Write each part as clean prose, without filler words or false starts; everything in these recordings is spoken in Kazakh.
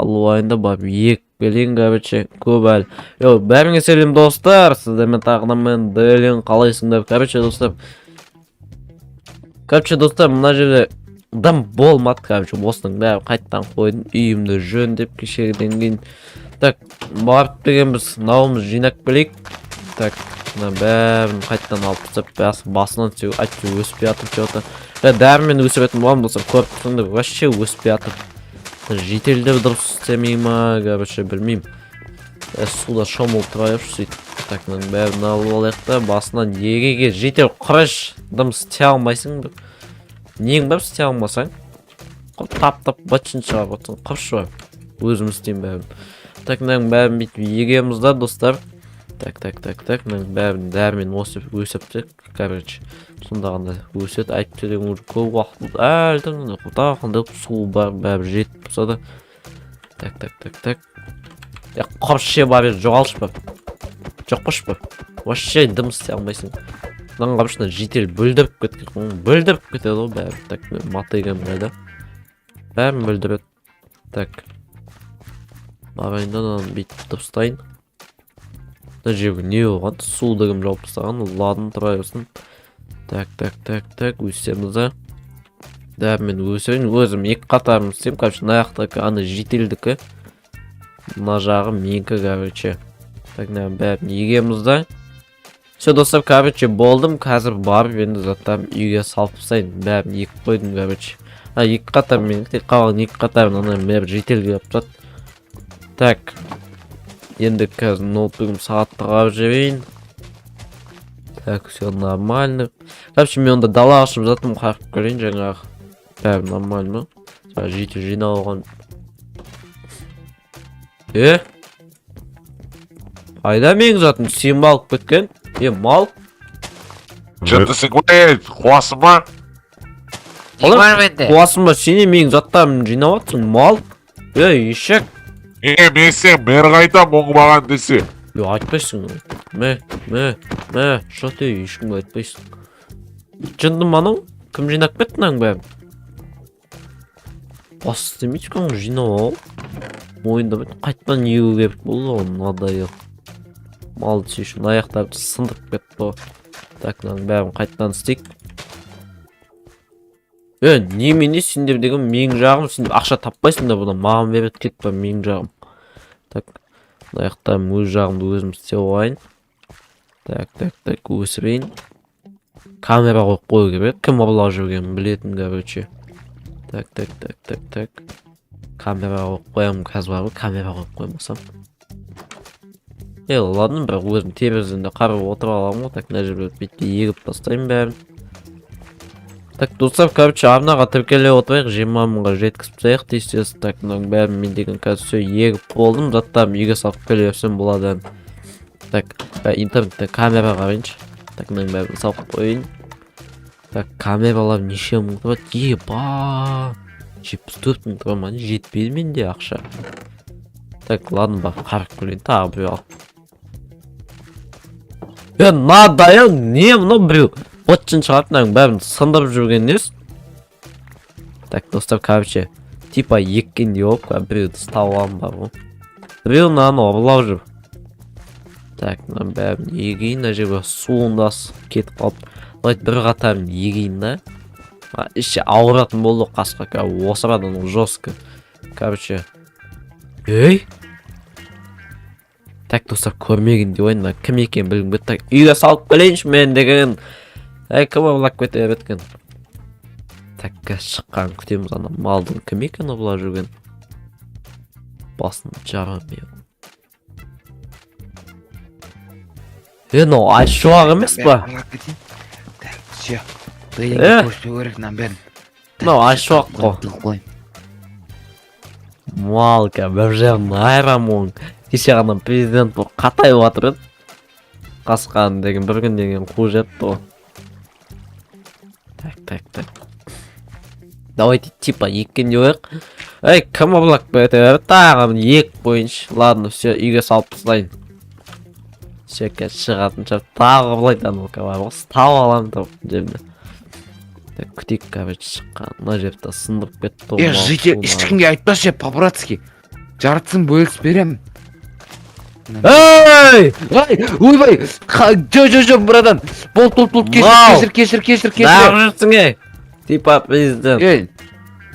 Алуайында бап ек белин короче көп әлі. Йо, бәріңе сәлем достар. Сіздермен тағы мен Делин қалайсыңдар? Короче достар, мына жерде дым болмады, короче, осының бәрі қайттан қойдым. Үйімді жөндеп кешегіден кейін. Так, барып деген біз науымыз жинап келейік. Так, мына бәрін қайттан алып тастап, басынан түсеу, айтты өспей атып что-то. Дәрімен өсіретін боламын достар, көріп тұрсыңдар, вообще өспей атып. Жителдер дұрыс істемей ма, короче, білмеймін. Суда шомылып тұрайып сөйтіп. Так, мына бәрін алып алайық та, басынан егеге жител құрыш, дым істей алмайсың бір. Нең бәрі істей алмасаң? Тап-тап бачын шығар отын, құршы бар. Өзім істейм бәрін. Так, мына бәрін бүйтіп егеміз да, достар. Так, мына бәрін дәрмен өсіпті, короче. Сондағында өсет, айтты деген уже көп уақыт әлді, құтақында су бар, бәрі жетіп тұрса да. Так. Құршы бар, жоғалшы бар. Жоқ қош бар. Вообще дым істей алмайсың. Мынаған қабышына жител бүлдіріп кетеді ғой бәрі. Так, матайған бәрі. Бәрін бүлдіреді. Так. Барайындан бүйтіп тұпстайын. Мына жерге не болған? Судығым жауып тастаған, ладын тұра берсін. Так, өсеміз да. Дәрмен өсірейін, өзім екі қатарым істеймін, короче, наяқтағы аны жителдікі. Мына жағы менкі, короче. Так, бәрін егеміз да. Все, достар, короче, болдым, қазір барып енді заттарым үйге салып тастайын. Бәрін екі қойдым, короче. Екі қатар менкі, қалған екі қатарын ана бәрі жителге yaptырады. Так. Енді қазір ноутбугім сағатты қарап жібейін. Так, все нормально. Короче, мен онда дала ашып жатым, қарып көрейін жаңағы. Бәрі нормально. Жител жинап алған. Айда мен затым сен алып кеткен? Мал? Что-то сыгвает, қуасың ба? Қуасың ба, сене мен заттарым жинап атсың, мал? Ешек? Мен сен бері қайтам оңбаған десе. Айтпайсың. Шо те ешкімге айтпайсың. Жынды маның? Кім жинап кеттің бәрін? Бас істемейді кәң жинап ал. Мойында бәді қайттан егі кеп болды оның надайы. Малды шешін аяқтарды сындып кетті. Так, бәрін қайттан істейік. Немене сендер деген мен жағым, сендер ақша таппайсыңдар бұдан, маған берет кетпі мен жағым. Так, аяқтарым өз жағымды өзім істеп алайын. Так, өсірейін. Камера қойып қою керек, кім ұрлап жүргенін білетін, короче. Так. Камера қойып қоямын, қазір бар ғой, камера қойып қоймасам. Ладно, бірақ өзім терезінде қарып отырып аламын ғой. Так, мына жерде бүйтіп егіп тастаймын бәрін. Так, достар, короче, арнаға тіркеле отырайық, 20 мыңға жеткізіп тастайық дейсіз. Так, мынаның бәрін мен деген қазір все егіп болдым, заттарым үйге салып келе берсем болады. Так, интернетте камера қарайыншы. Так, мынаның бәрін салып қойын. Так, камералар неше мың тұрады? Еба! 74 мың тұрады ма? Жетпейді менде ақша. Так, ладно, бар, қарып көрейін, тағы біреу ал. Надайың, не мұны біреу? Отчын шығарып, мынаның бәрін сындырып жүрген нес? Так, достар, короче, типа еккенде оп, біреуді ұстап аламын бар ғой. Біреу мынаны ұрлап жүр. Так, мынаның бәрін егейін, әжеге суындас кетіп қалып. Лайт бір қатарын егейін да. Іші ауыратын болды қасқа, осырадан ол жостқа. Короче, Так, достар, көрмеген де ойын, кім екен білгім бет. Так, үйге салып келейінші мен деген. Кім ұрлап кете беткен. Так, шыққан күтеміз ана малдың кім екен ұрлап жүрген. Басын жарам ең. Мынау айшуақ емес па? Мынау айшуақ қой. Малка, бір жерін айрам оң. Кеше ғана президент бұл қатай батыр еді. Қасқан деген бір күн деген қу жетті ғой. Так. Давайте типа еккенде ойық. Кім ұрлап кетеді? Тағы ек бойыншы. Ладно, все, үйге салып тастайын. Все, кәз шығатын шап. Тағы ұрлайтын ол кәбар. Стау аламын тауып жемді. Так, күтек короче шыққан. Мына жерді сындырып кетті. Житель ешкімге айтпас же, по-братски. жартысын бөлісіп берем. Эй! Ай, ойбай, жо, брадан. Бол, Вау! кешір. Нағырсың ей! Типа президент.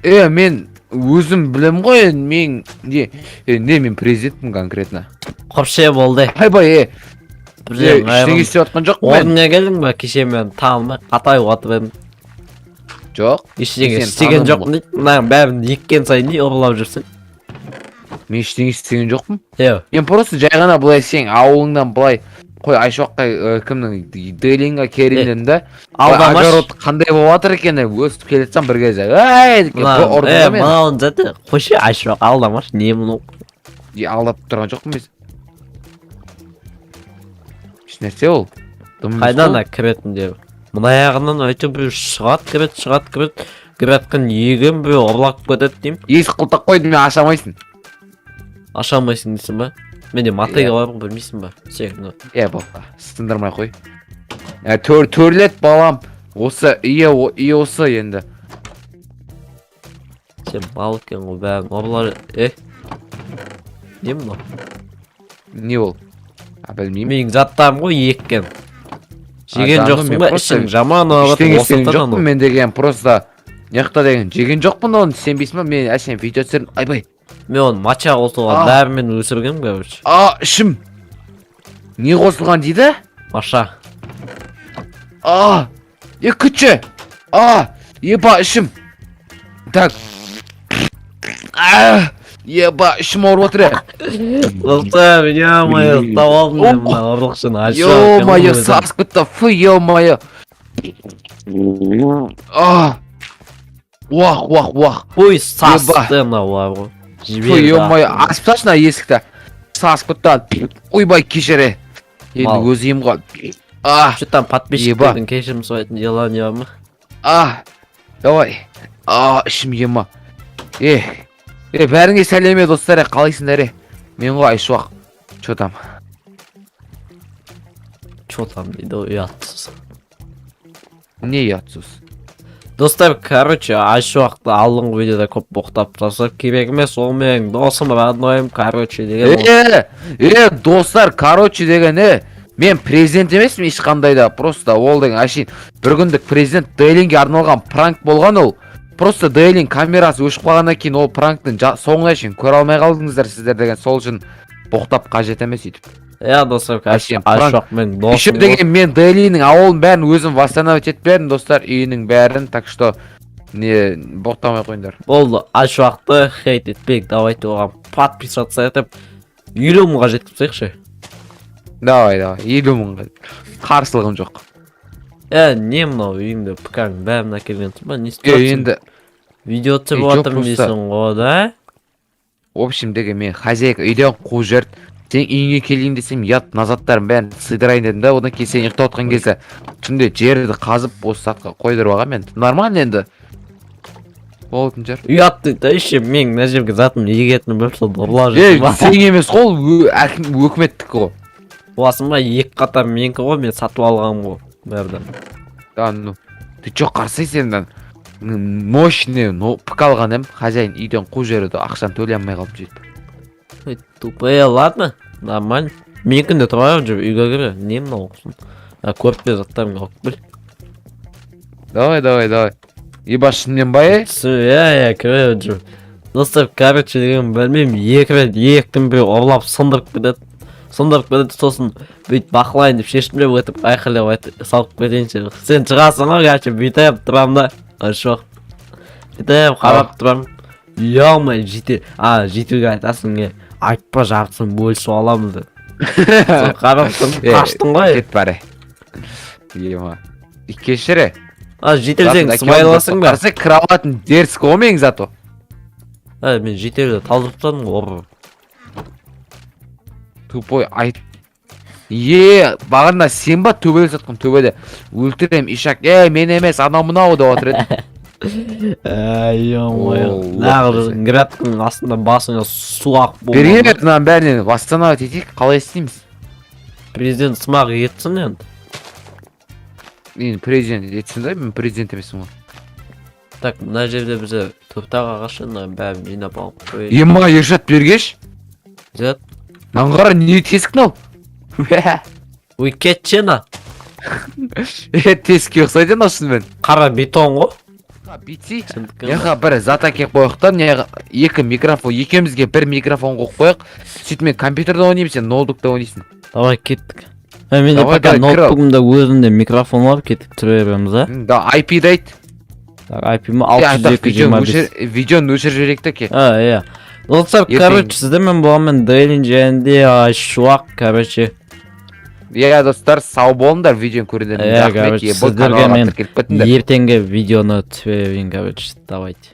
Мен өзім білем ғой, мен мен президентпін конкретно. Қопше болды. Айбай, Президент, ештеңе істеп жатқан жоқпын мен. Орнына келдің ба? Кеше мен танымай қатай отып едім. Жоқ. Ештеңе Сен істеген таным жоқпын дейді. Мына бәрін еккен сайын не ұрлап жүрсің? Мен ештеңе істеген жоқпын. Е, Мен просто жай ғана былай сен ауылыңнан былай қой Айшуаққа кімнің Дейлинға керемден да алдамаш. огород қандай болып жатыр екен өстіп келе жатсам бір кезде ай деп ұрды да мені. Мынауын зәті қойшы Айшуақ алдамаш. Не мұны? Алдап тұрған жоқпын мен. Ешнәрсе ол. Қайдан кіретін деп. Мына аяғынан өйтіп бір шығат кіреткен егін бір ұрлап кетеді деймін. Есік құлтақ қойды, мен аша алмайсың. Аша алмайсың дейсің ба? Менде мотыга бар ғой, білмейсің ба? Сен Болса, сындырмай қой. Төрлет балам. Осы үй осы енді. сен бал екен ғой бәрін ұрлар. Не мынау? Не ол? Білмеймін. Менің заттарым ғой еккен. Жеген жаным, жоқсың мен ба? просто Ішің жаман ауырып Ештеңе істеген жоқпын мен деген, просто неқта деген жеген жоқпын оны, сенбейсің ба? Мен әшейін видео түсірдім. Айбай. Мен оны матча қосылған бәрімен өсіргенмін короче. Ішім. Не қосылған дейді? Маша. Күтші. Еба ішім. Так. Еба ішім ауырып отыр. Достар, ё-моё, ұстап алдым мен мына ұрлықшыны. Ё-моё, сас күтті. Фу, ё-моё. Уах. Ой, састы мынау бар ғой. Фу, ё-моё, ашып тасташы мына есікті. Сас күтті. Ойбай, кешірі. Енді өзім ғой. Что там подписчиктердің кешірім сұрайтын желание бар ма? Давай. Ішім ема. Бәріңе сәлеме достар, қалайсыңдар? Мен ғой Айшуақ. Чо там дейді, ұятсыз. Не ұятсыз? Достар, короче, Айшуақты алдыңғы видеода көп боқтап тастап, керек емес, ол менің досым, родноем, короче деген. Достар, короче деген, мен президент емеспін ешқандай да, просто ол деген әшейін бір күндік президент Дейлинге арналған пранк болған ол. Просто Дейлин камерасы өшіп қалғаннан кейін ол пранктың соңына шейін көре алмай қалдыңыздар сіздер деген, сол үшін боқтап қажет емес өйтіп. Достар, Айшуақ менің досым. Еще деген мен Дейлиннің ауылын бәрін өзім восстановить етіп бердім достар, үйінің бәрін, так что не боқтамай қойыңдар. Болды, Айшуақты хейт етпейік, давайте оған подписаться етіп 50 мыңға жеткізсейікші. Давай, 50 мыңға. Қарсылығым жоқ. Не мынау үйіңді пікірің бәрін әкелгенсің ба? Не істеп Енді видео түсіріп жатырмын дейсің ғой, да? В общем деген мен хозяйка үйден қуып жіберді. Сен үйіңе келейін десем, ят назаттарын бәрін сыйдырайын дедім да, одан кейін сен ұйықтап отқан кезде түнде жерді қазып осы затқа қойдырып алғам енді. Нормально енді. Болатын жер. Ұят дейді, еще мен мына жерге затым егетінім біліп сол ұрлап жүрсің ба? Сен емес қой, өкіметтікі ғой. Боласың ба, екі қатар менікі ғой, мен сатып алғам ғой бәрден. Ты чё қарсайсың? Мощный, пік алған ем, хозяин үйден қуып жіберді, ақшаны төлей алмай қалып жетіп. Тупые, ладно, нормально. Менікінде тұрайық жүріп, үйге кіре, не мынау оқысын. Көрпе заттарымға оқып біл. Давай. Ебашыннен бай? Кіре жүріп. Достар, короче деген білмеймін, ектің бір ұрлап сындырып кетеді, сосын бүйтіп бақылайын деп шешімлеп өтіп, айқайлап салып кетейінші. Сен шығасың ғой, короче, бүйтіп тұрам да, Айшуақ. Бүйтіп қарап тұрам. Ё-моё, жетуге айтасың, айтпа жартысын бөлісіп аламыз деп. Сол қарап тұрым, қаштың ғой. Кет бәрі. Ема. Кешірі. Жетелсең смайласың ба? Қарсы кроватын дерсік ғой менің зато. Мен жетелді талдырып тұрдым ғой. Тупой айт. Бағында сен ба төбелі сатқым, төбеде өлтірем ишак. Мен емес, анау мынау деп отыр еді. Ё-моё. Нағыз градтың астында басыңа суақ болмады. Берген бетінен бәрінен восстановить етейік, қалай істейміз? Президент сымақ етсін енді. Мен президент етсін да, мен президент емесім ғой. Так, мына жерде бизе топтағы ағашын бәрін жинап алып қояйық. Ема Ершат бергеш. Зет. Маған қара не тесіктің ал? Ой, кетчена. Тесікке ұқсайды шынымен. Қара бетон ғой. Битси. Сендікі. Неға бір зат әкеп қойықтан, екі микрофон, екеумізге бір микрофон қойып қойық. Сөйтіп мен компьютерда ойнаймын, сен ноутбукта ойнайсың. Давай кеттік. Менде Давай, пока давай, кіро. ноутбугымда өзінде микрофон бар, кетіп тұра береміз, а? Да, IP дайт. Так, IP-м 602.25. Видеоны өшір жүрек ке. Иә. Достар, Ертең. короче, сіздермен болғанмен Дейлин және Шуақ, короче. Иә, достар, сау болыңдар видеоны көруден. Иә, короче, сіздерге мен ертеңгі видеоны түсірейін, короче, давайте.